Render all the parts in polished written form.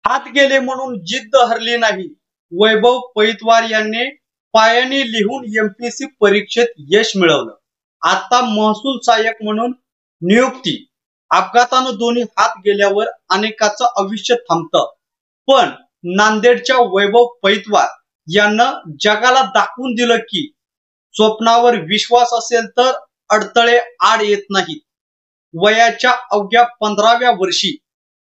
हात गेले म्हणून जिद्द हरली नाही. वैभव पैतवार यांनी पायाने लिहून एमपीएससी परीक्षेत यश मिळवलं. आता महसूल सहाय्यक म्हणून नियुक्ती. अपघातानं दोन्ही हात गेल्यावर अनेकाचं आयुष्य थांबतं, पण नांदेडच्या वैभव पैतवार यांना जगाला दाखवून दिलं की स्वप्नावर विश्वास असेल तर अडथळे आड येत नाहीत. वयाच्या अवघ्या 15व्या वर्षी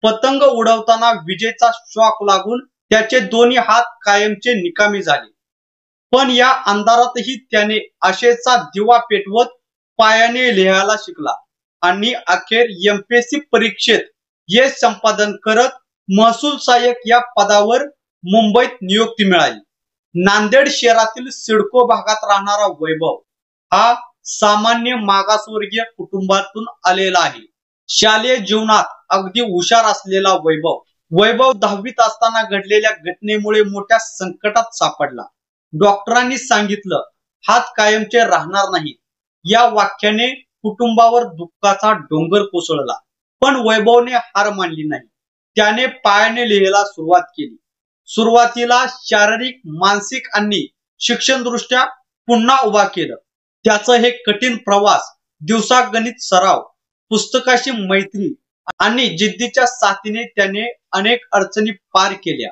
पतंग उडवताना विजेचा शॉक लागून त्याचे दोन्ही हात कायमचे निकामी झाले. पण या अंधारातही त्याने आशेचा दिवा पेटवत पायाने लिहायला शिकला आणि अखेर एमपीएससी परीक्षेत यश संपादन करत महसूल सहाय्यक या पदावर मुंबईत नियुक्ती मिळाली. नांदेड शहरातील सिडको भागात राहणारा वैभव हा सामान्य मागासवर्गीय कुटुंबातून आलेला आहे. शालेय जीवनात अगदी हुशार असलेला वैभव 10वीत असताना घडलेल्या घटनेमुळे मोठ्या संकटात सापडला. डॉक्टरांनी सांगितलं, हात कायमचे राहणार नाहीत. या वाक्याने कुटुंबावर दुःखाचा डोंगर कोसळला. पण वैभवने हार मानली नाही. त्याने पायाने लिहायला सुरुवात केली. सुरुवातीला शारीरिक, मानसिक आणि शिक्षणदृष्ट्या पुन्हा उभा केलं. त्याचं हे कठीण प्रवास दिवसागणित सराव, पुस्तकाशी मैत्री आणि जिद्दीच्या साथीने त्याने अनेक अडचणी पार केल्या.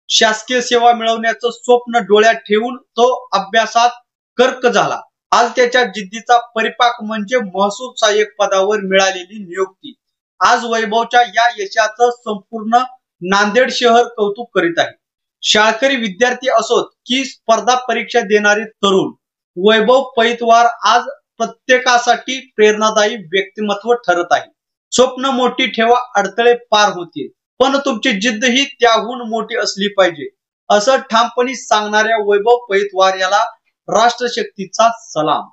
शासकीय सेवा मिळवण्याचं स्वप्न डोळ्यात ठेवून तो अभ्यासात गर्क झाला. आज त्याच्या जिद्दीचा परिपाक म्हणजे महसूल सहाय्यक पदावर मिळालेली नियुक्ती. आज वैभवच्या या यशाचं संपूर्ण नांदेड शहर कौतुक करीत आहे. शाळकरी विद्यार्थी असोत की स्पर्धा परीक्षा देणारे तरुण, वैभव पैतवार आज प्रत्येकासाठी प्रेरणादायी व्यक्तिमत्व ठरत आहे. स्वप्न मोठी ठेवा, अडथळे पार होतील, पण तुमची जिद्द ही त्याहून मोठी असली पाहिजे, असं ठामपणे सांगणाऱ्या वैभव पैतवार याला राष्ट्रशक्तीचा सलाम.